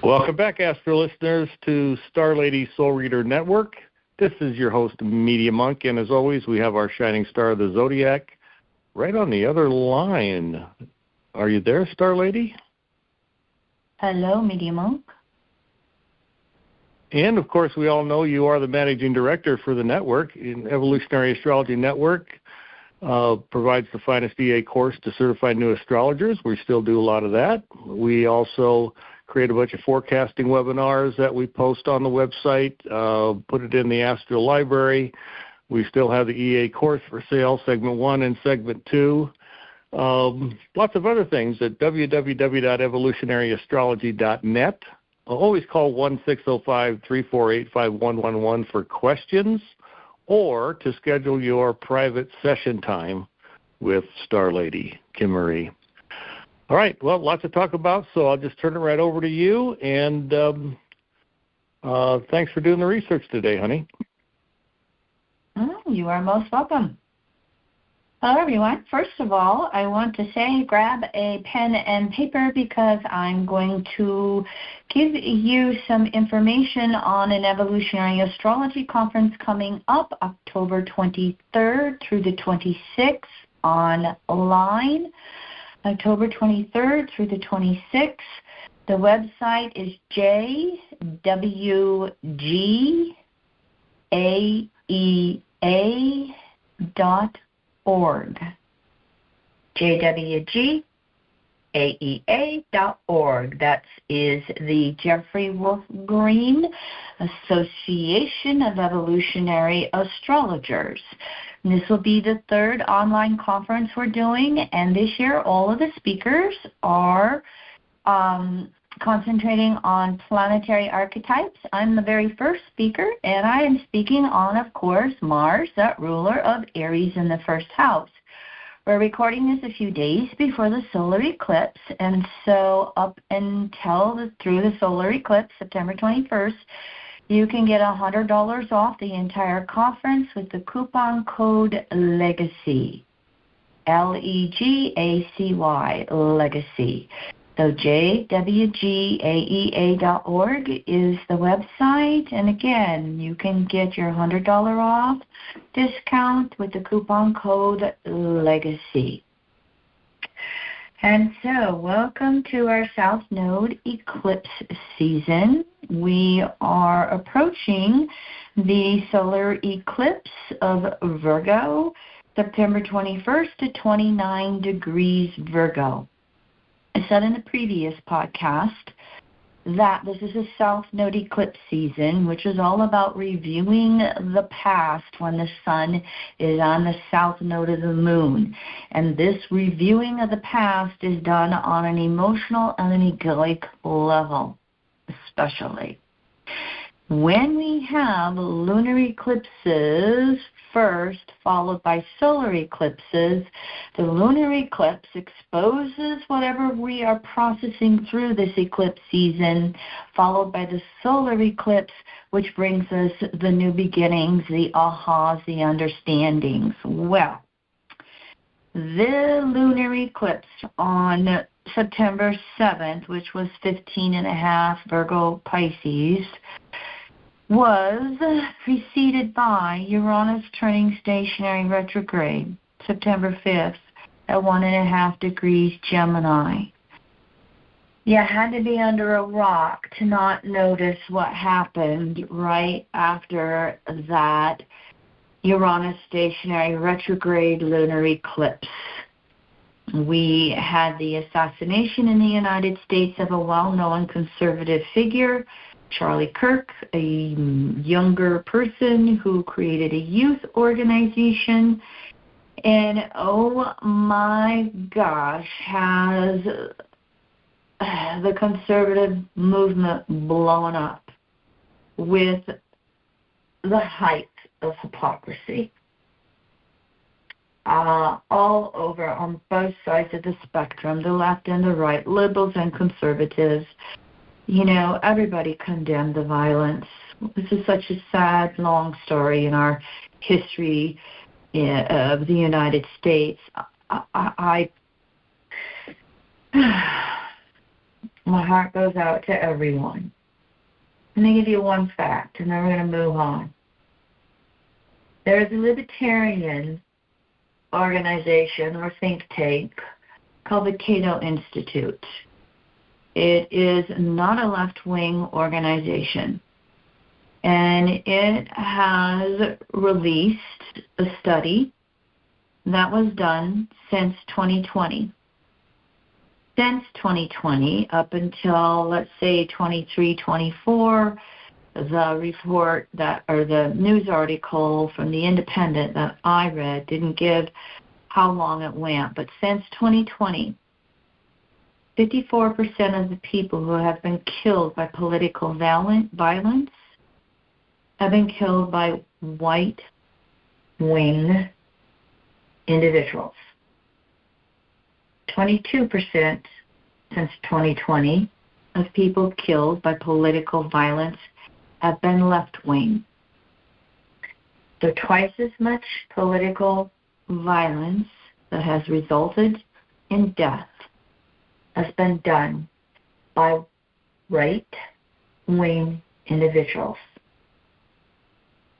Welcome back, Astro listeners, to Star Lady Soul Reader Network. This is your host, Media Monk, and as always, we have our shining star of the Zodiac right on the other line. Are you there, Star Lady? Hello, Media Monk. And, of course, we all know you are the managing director for the network. Evolutionary Astrology Network provides the finest EA course to certify new astrologers. We still do a lot of that. We also create a bunch of forecasting webinars that we post on the website, put it in the Astro Library. We still have the EA course for sale, Segment 1 and Segment 2. Lots of other things at www.evolutionaryastrology.net. Always call 1-605-348-5111 for questions or to schedule your private session time with Star Lady Kim Marie. All right, well, lots to talk about, so I'll just turn it right over to you, and thanks for doing the research today, honey. You are most welcome. Hello, everyone. First of all, I want to say grab a pen and paper because I'm going to give you some information on an evolutionary astrology conference coming up October 23rd through the 26th online. October 23rd through the 26th. The website is jwgaea.org. jwgaea.org. That is the Jeffrey Wolf Green Association of Evolutionary Astrologers. And this will be the third online conference we're doing, and this year all of the speakers are concentrating on planetary archetypes. I'm the very first speaker, and I am speaking on, of course, Mars, that ruler of Aries in the first house. We're recording this a few days before the solar eclipse, and so up until through the solar eclipse, September 21st, you can get $100 off the entire conference with the coupon code LEGACY, LEGACY, Legacy. So jwgaea.org is the website, and again, you can get your $100 off discount with the coupon code LEGACY. And so, welcome to our South Node eclipse season. We are approaching the solar eclipse of Virgo, September 21st to 29 degrees Virgo. I said in the previous podcast that this is a South Node eclipse season, which is all about reviewing the past when the sun is on the South Node of the moon. And this reviewing of the past is done on an emotional and an egoic level, especially. When we have lunar eclipses first, followed by solar eclipses, the lunar eclipse exposes whatever we are processing through this eclipse season, followed by the solar eclipse, which brings us the new beginnings, the ahas, the understandings. Well, the lunar eclipse on September 7th, which was 15.5 Virgo Pisces, was preceded by Uranus turning stationary retrograde, September 5th, at 1.5 degrees Gemini. You had to be under a rock to not notice what happened right after that Uranus stationary retrograde lunar eclipse. We had the assassination in the United States of a well-known conservative figure, Charlie Kirk, a younger person who created a youth organization, and oh my gosh, has the conservative movement blown up with the height of hypocrisy. All over on both sides of the spectrum, the left and the right, liberals and conservatives. You know, everybody condemned the violence. This is such a sad, long story in our history of the United My heart goes out to everyone. I'm going to give you one fact, and then we're going to move on. There is a libertarian organization or think tank called the Cato Institute. It is not a left-wing organization, and it has released a study that was done since 2020. Since 2020, up until, let's say, 23, 24, the report that, or the news article from The Independent that I read didn't give how long it went, but since 2020, 54% of the people who have been killed by political violence have been killed by white-wing individuals. 22% since 2020 of people killed by political violence have been left-wing. So twice as much political violence that has resulted in death has been done by right-wing individuals.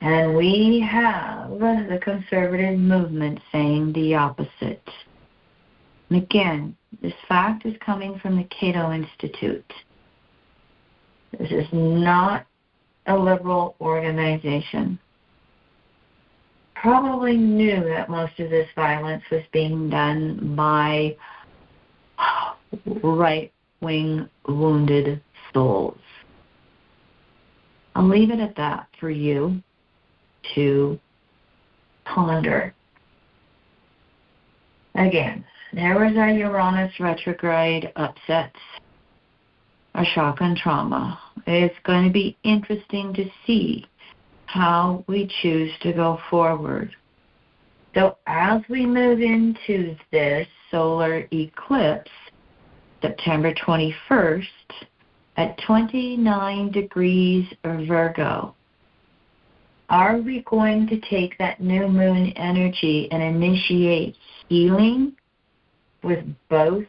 And we have the conservative movement saying the opposite. And again, this fact is coming from the Cato Institute. This is not a liberal organization. Probably knew that most of this violence was being done by right-wing wounded souls. I'll leave it at that for you to ponder. Again, there was our Uranus retrograde upsets, our shock and trauma. It's going to be interesting to see how we choose to go forward. So as we move into this solar eclipse, September 21st, at 29 degrees Virgo, are we going to take that new moon energy and initiate healing with both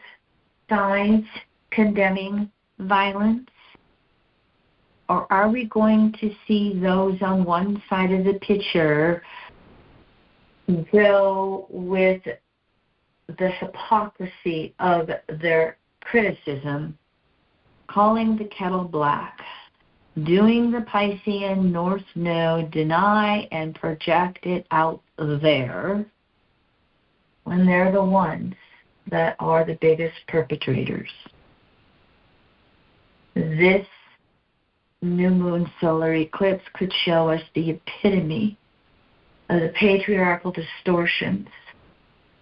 sides condemning violence? Or are we going to see those on one side of the picture go with the hypocrisy of their criticism, calling the kettle black, doing the Piscean North Node, deny and project it out there, when they're the ones that are the biggest perpetrators? This new moon solar eclipse could show us the epitome of the patriarchal distortions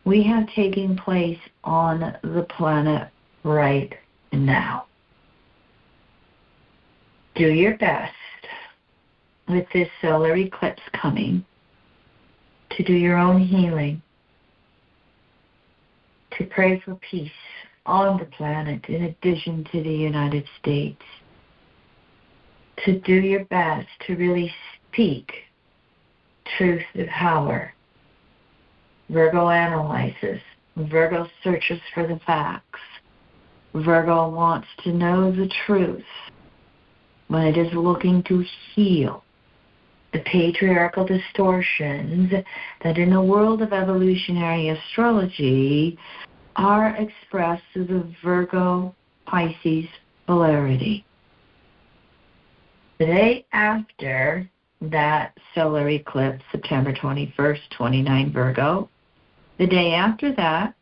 we have taking place on the planet right now. Do your best with this solar eclipse coming to do your own healing, to pray for peace on the planet in addition to the United States, to do your best to really speak truth to power. Virgo analyzes. Virgo searches for the facts. Virgo wants to know the truth when it is looking to heal the patriarchal distortions that in the world of evolutionary astrology are expressed through the Virgo-Pisces polarity. The day after that solar eclipse, September 21st, 29 Virgo, the day after that,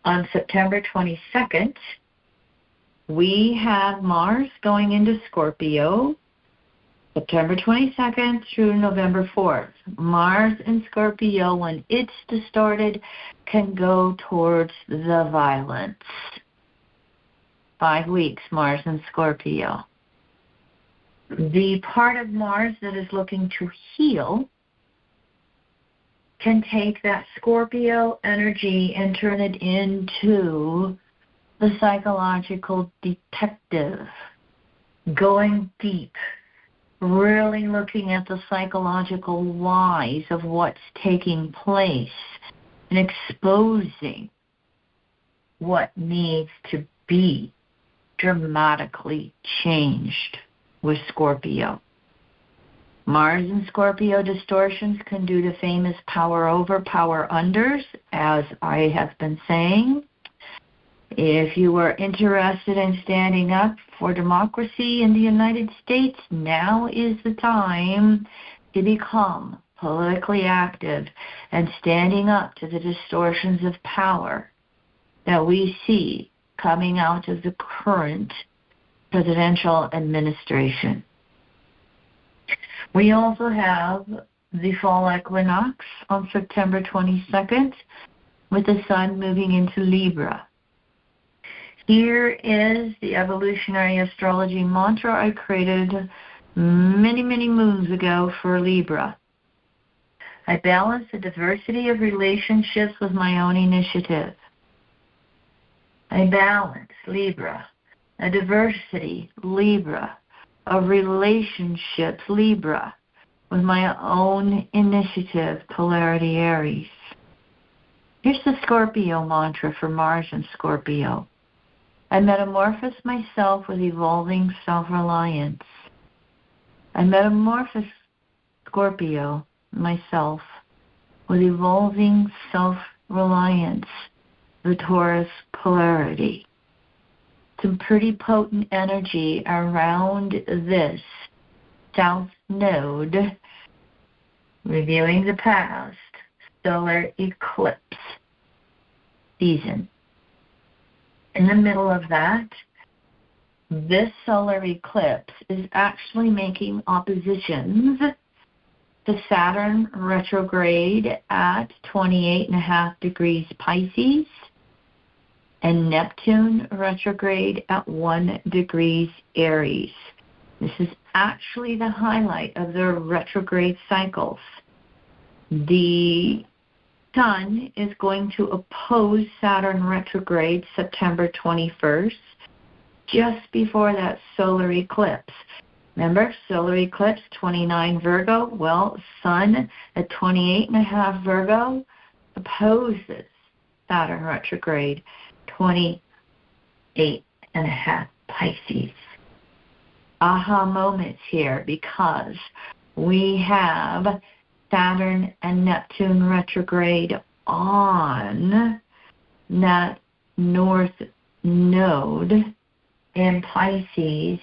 on September 22nd, we have Mars going into Scorpio, September 22nd through November 4th. Mars in Scorpio, when it's distorted, can go towards the violence. 5 weeks, Mars in Scorpio. The part of Mars that is looking to heal can take that Scorpio energy and turn it into the psychological detective, going deep, really looking at the psychological whys of what's taking place and exposing what needs to be dramatically changed with Scorpio. Mars and Scorpio distortions can do the famous power over, power unders, as I have been saying. If you are interested in standing up for democracy in the United States, now is the time to become politically active and standing up to the distortions of power that we see coming out of the current presidential administration. We also have the fall equinox on September 22nd with the sun moving into Libra. Here is the evolutionary astrology mantra I created many, many moons ago for Libra. I balance the diversity of relationships with my own initiative. I balance, Libra, a diversity, Libra, of relationships, Libra, with my own initiative, polarity, Aries. Here's the Scorpio mantra for Mars and Scorpio. I metamorphose myself with evolving self-reliance. I metamorphose Scorpio, myself, with evolving self-reliance, the Taurus polarity. Some pretty potent energy around this South Node, reviewing the past, solar eclipse season. In the middle of that, this solar eclipse is actually making oppositions to Saturn retrograde at 28.5 degrees Pisces and Neptune retrograde at 1 degree Aries. This is actually the highlight of their retrograde cycles. The Sun is going to oppose Saturn retrograde September 21st, just before that solar eclipse. Remember, solar eclipse, 29 Virgo. Well, Sun at 28.5 Virgo opposes Saturn retrograde, 28.5 Pisces. Aha moments here, because we have Saturn and Neptune retrograde on that north node in Pisces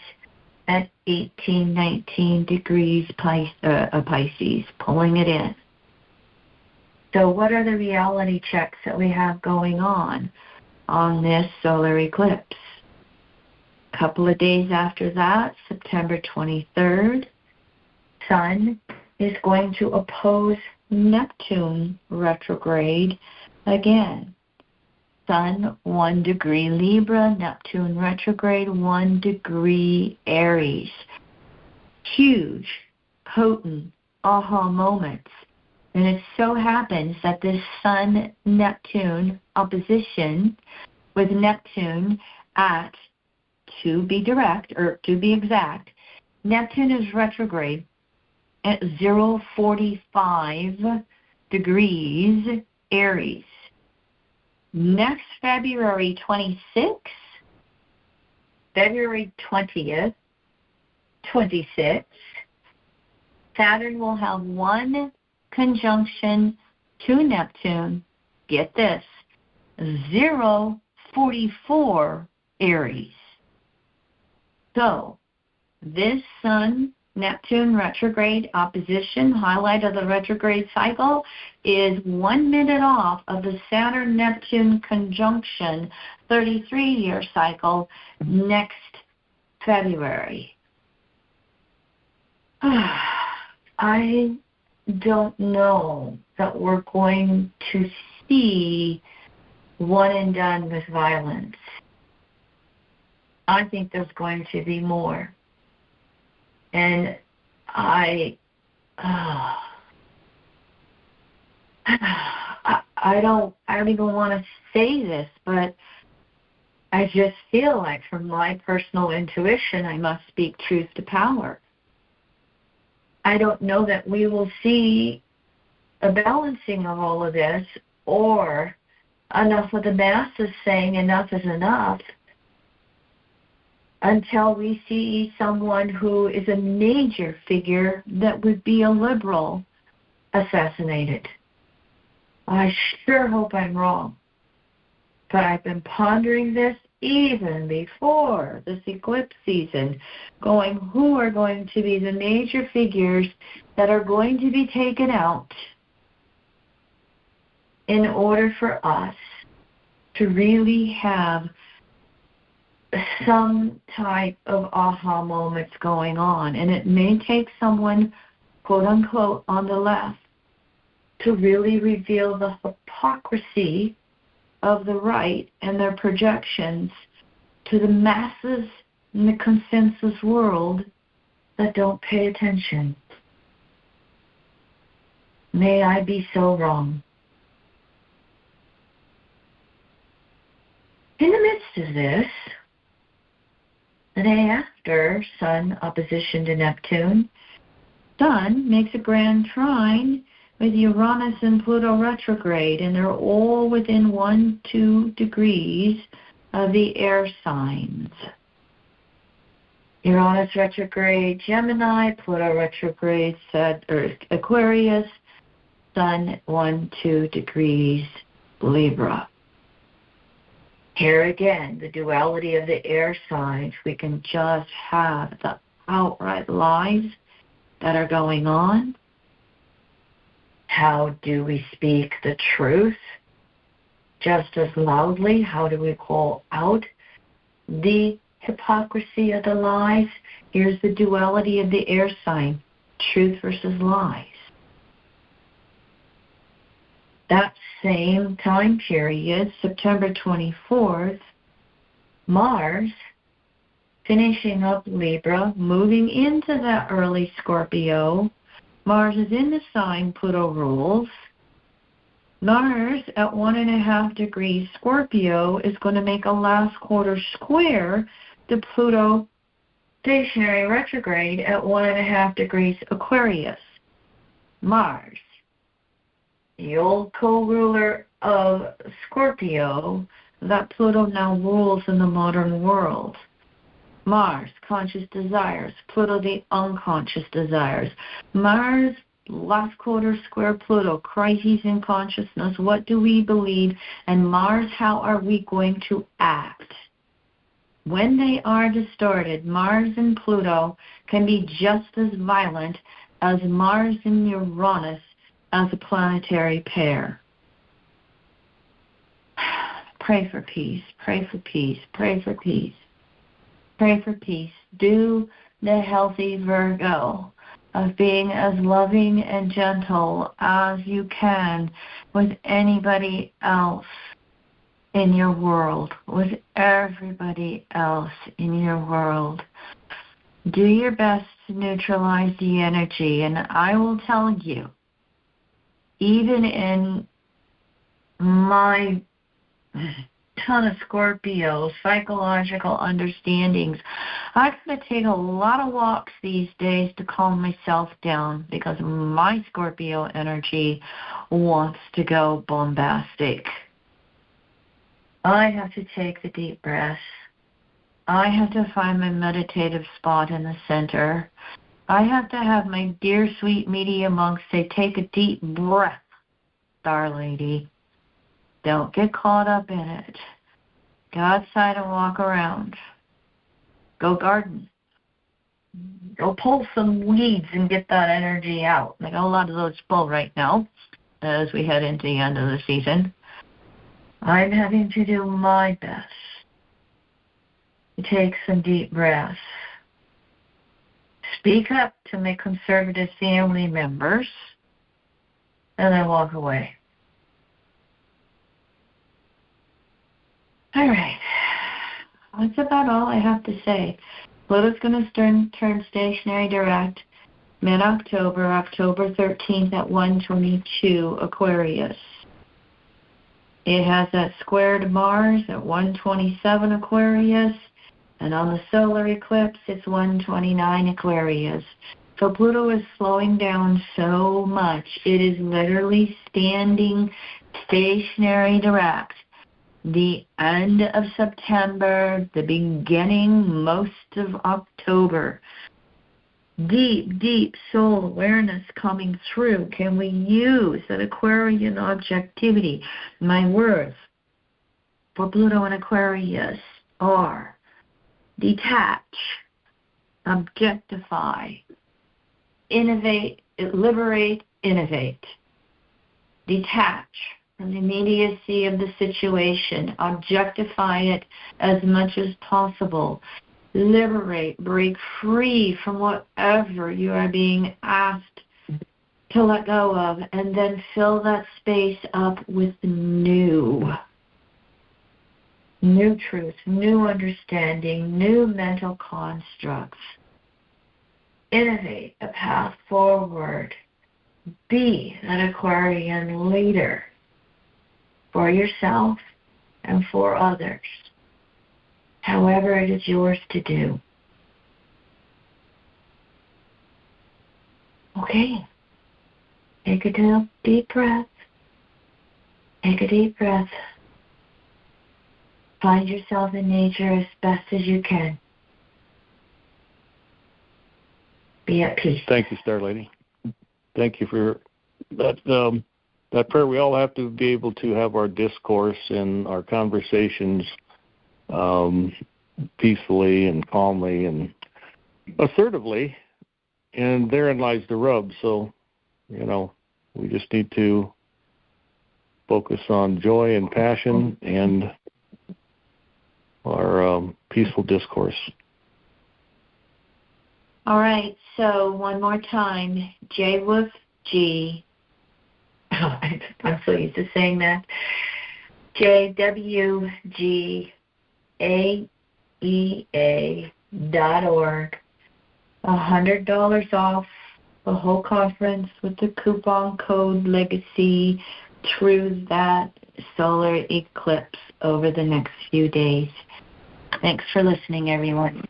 at 18-19 degrees Pisces, pulling it in. So what are the reality checks that we have going on this solar eclipse? A couple of days after that, September 23rd, Sun is going to oppose Neptune retrograde again. Sun, 1 degree Libra, Neptune retrograde, 1 degree Aries. Huge, potent aha moments. And it so happens that this Sun-Neptune opposition with Neptune at, to be direct, or to be exact, Neptune is retrograde at 045 degrees Aries. Next February 26th, February 20th, 26th, Saturn will have 1 conjunction to Neptune, get this, 044 Aries. So, this Sun-Neptune retrograde opposition, highlight of the retrograde cycle, is 1 minute off of the Saturn-Neptune conjunction 33-year cycle next February. I don't know that we're going to see one and done with violence. I think there's going to be more. And I don't even want to say this, but I just feel like from my personal intuition, I must speak truth to power. I don't know that we will see a balancing of all of this, or enough of the masses saying enough is enough. until we see someone who is a major figure that would be a liberal assassinated. I sure hope I'm wrong. But I've been pondering this even before this eclipse season, going, who are going to be the major figures that are going to be taken out in order for us to really have some type of aha moments going on. And it may take someone, quote unquote, on the left to really reveal the hypocrisy of the right and their projections to the masses in the consensus world that don't pay attention. May I be so wrong. In the midst of this, the day after Sun opposition to Neptune, Sun makes a grand trine with Uranus and Pluto retrograde, and they're all within 1-2 degrees of the air signs. Uranus retrograde Gemini, Pluto retrograde Aquarius, Sun 1-2 degrees Libra. Here again, the duality of the air signs. We can just have the outright lies that are going on. How do we speak the truth just as loudly? How do we call out the hypocrisy of the lies? Here's the duality of the air sign, truth versus lies. That same time period, September 24th, Mars, finishing up Libra, moving into that early Scorpio. Mars is in the sign Pluto rules. Mars at 1.5 degrees Scorpio is going to make a last quarter square to Pluto stationary retrograde at 1.5 degrees Aquarius. Mars, the old co-ruler of Scorpio that Pluto now rules in the modern world. Mars, conscious desires. Pluto, the unconscious desires. Mars, last quarter square Pluto, crises in consciousness. What do we believe? And Mars, how are we going to act? When they are distorted, Mars and Pluto can be just as violent as Mars and Uranus as a planetary pair. Pray for peace, pray for peace, pray for peace. Pray for peace. Do the healthy Virgo of being as loving and gentle as you can with anybody else in your world, with everybody else in your world. Do your best to neutralize the energy. And I will tell you, even in my ton of Scorpio psychological understandings, I gotta take a lot of walks these days to calm myself down because my Scorpio energy wants to go bombastic. I have to take the deep breath. I have to find my meditative spot in the center. I have to have my dear sweet medium monk say, take a deep breath, Star Lady. Don't get caught up in it. Go outside and walk around. Go garden. Go pull some weeds and get that energy out. I got a lot of those pulled right now as we head into the end of the season. I'm having to do my best to take some deep breaths. Speak up to my conservative family members, and then walk away. All right. That's about all I have to say. Pluto's going to turn stationary direct mid-October, October 13th at 1:22 Aquarius. It has that square to Mars at 1:27 Aquarius, and on the solar eclipse, it's 1:29 Aquarius. So Pluto is slowing down so much, it is literally standing stationary direct the end of September, the beginning, most of October. Deep, deep soul awareness coming through. Can we use that Aquarian objectivity? My words for Pluto and Aquarius are detach, objectify, innovate, liberate, innovate. Detach from the immediacy of the situation. Objectify it as much as possible. Liberate, break free from whatever you are being asked to let go of, and then fill that space up with new truth, new understanding, new mental constructs. Innovate a path forward. Be an Aquarian leader for yourself and for others, however it is yours to do. Okay. Take a deep breath. Take a deep breath. Find yourself in nature as best as you can. Be at peace. Thank you, Star Lady. Thank you for that prayer. We all have to be able to have our discourse and our conversations peacefully and calmly and assertively, and therein lies the rub. So, we just need to focus on joy and passion and our peaceful discourse. All right, so one more time, JWOOF G. I'm so used to saying that. JWGAEA.org. $100 off the whole conference with the coupon code Legacy through that solar eclipse over the next few days. Thanks for listening, everyone.